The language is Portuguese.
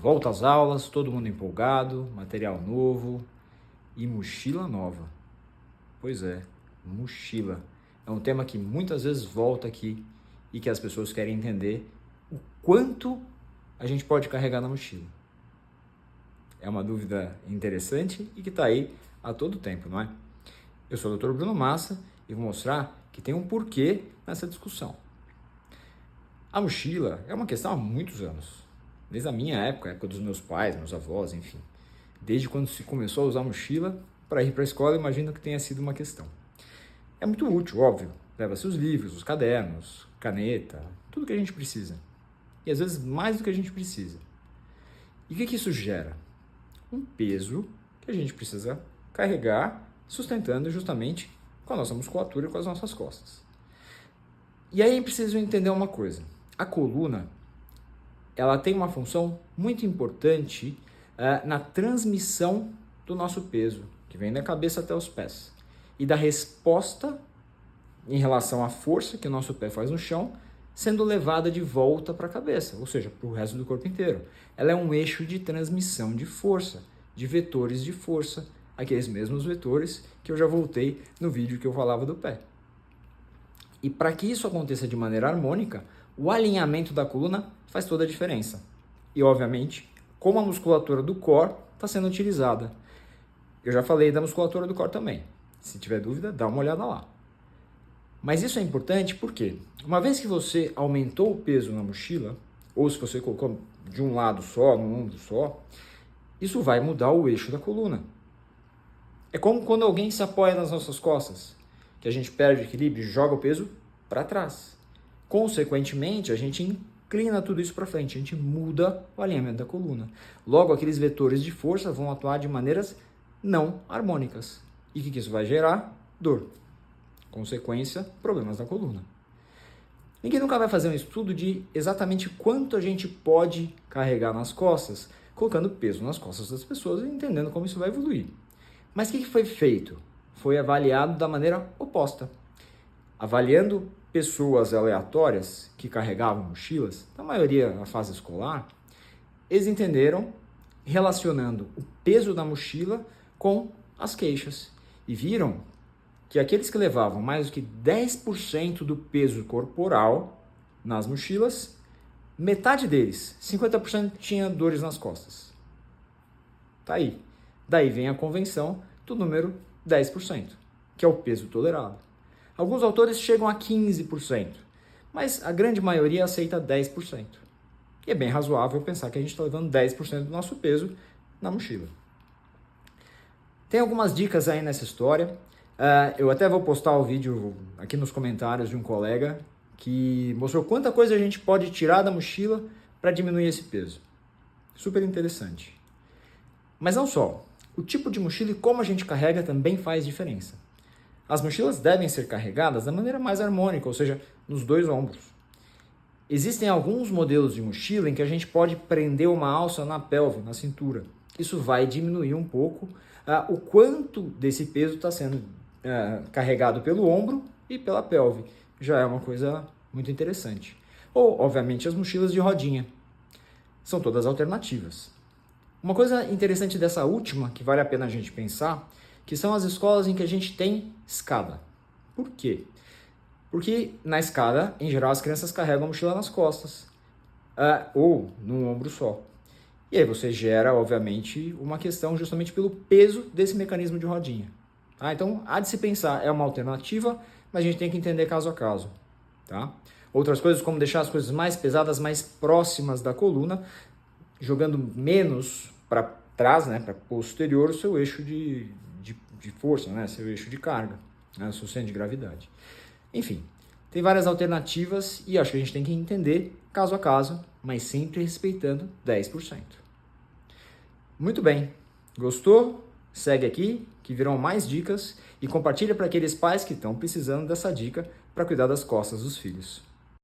Volta às aulas, todo mundo empolgado, material novo e mochila nova. Pois é, mochila. É um tema que muitas vezes volta aqui e que as pessoas querem entender o quanto a gente pode carregar na mochila. É uma dúvida interessante e que está aí a todo tempo, não é? Eu sou o Dr. Bruno Massa e vou mostrar que tem um porquê nessa discussão. A mochila é uma questão há muitos anos. Desde a minha época, a época dos meus pais, meus avós, enfim. Desde quando se começou a usar mochila para ir para a escola, imagino que tenha sido uma questão. É muito útil, óbvio. Leva-se os livros, os cadernos, caneta, tudo que a gente precisa. E às vezes mais do que a gente precisa. E o que isso gera? Um peso que a gente precisa carregar, sustentando justamente com a nossa musculatura e com as nossas costas. E aí é preciso entender uma coisa. A coluna, ela tem uma função muito importante na transmissão do nosso peso, que vem da cabeça até os pés, e da resposta em relação à força que o nosso pé faz no chão, sendo levada de volta para a cabeça, ou seja, para o resto do corpo inteiro. Ela é um eixo de transmissão de força, de vetores de força, aqueles mesmos vetores que eu já voltei no vídeo que eu falava do pé. E para que isso aconteça de maneira harmônica, o alinhamento da coluna faz toda a diferença. E, obviamente, como a musculatura do core está sendo utilizada. Eu já falei da musculatura do core também. Se tiver dúvida, dá uma olhada lá. Mas isso é importante porque, uma vez que você aumentou o peso na mochila, ou se você colocou de um lado só, num ombro só, isso vai mudar o eixo da coluna. É como quando alguém se apoia nas nossas costas, que a gente perde o equilíbrio e joga o peso para trás. Consequentemente, a gente inclina tudo isso para frente, a gente muda o alinhamento da coluna. Logo, aqueles vetores de força vão atuar de maneiras não harmônicas. E o que isso vai gerar? Dor. Consequência, problemas na coluna. Ninguém nunca vai fazer um estudo de exatamente quanto a gente pode carregar nas costas, colocando peso nas costas das pessoas e entendendo como isso vai evoluir. Mas o que foi feito? Foi avaliado da maneira oposta. Avaliando pessoas aleatórias que carregavam mochilas, na maioria na fase escolar, eles entenderam relacionando o peso da mochila com as queixas e viram que aqueles que levavam mais do que 10% do peso corporal nas mochilas, metade deles, 50%, tinha dores nas costas. Tá aí. Daí vem a convenção do número 10%, que é o peso tolerado. Alguns autores chegam a 15%, mas a grande maioria aceita 10%. E é bem razoável pensar que a gente está levando 10% do nosso peso na mochila. Tem algumas dicas aí nessa história. Eu até vou postar o vídeo aqui nos comentários de um colega que mostrou quanta coisa a gente pode tirar da mochila para diminuir esse peso. Super interessante. Mas não só. O tipo de mochila e como a gente carrega também faz diferença. As mochilas devem ser carregadas da maneira mais harmônica, ou seja, nos dois ombros. Existem alguns modelos de mochila em que a gente pode prender uma alça na pelve, na cintura. Isso vai diminuir um pouco o quanto desse peso está sendo carregado pelo ombro e pela pelve. Já é uma coisa muito interessante. Ou, obviamente, as mochilas de rodinha. São todas alternativas. Uma coisa interessante dessa última, que vale a pena a gente pensar, que são as escolas em que a gente tem escada. Por quê? Porque na escada, em geral, as crianças carregam a mochila nas costas, ou num ombro só. E aí você gera, obviamente, uma questão justamente pelo peso desse mecanismo de rodinha. Então, há de se pensar, é uma alternativa, mas a gente tem que entender caso a caso. Tá? Outras coisas, como deixar as coisas mais pesadas, mais próximas da coluna, jogando menos para trás, para posterior, o seu eixo de força, seu eixo de carga, o seu centro de gravidade. Enfim, tem várias alternativas e acho que a gente tem que entender caso a caso, mas sempre respeitando 10%. Muito bem, gostou? Segue aqui que virão mais dicas e compartilha para aqueles pais que estão precisando dessa dica para cuidar das costas dos filhos.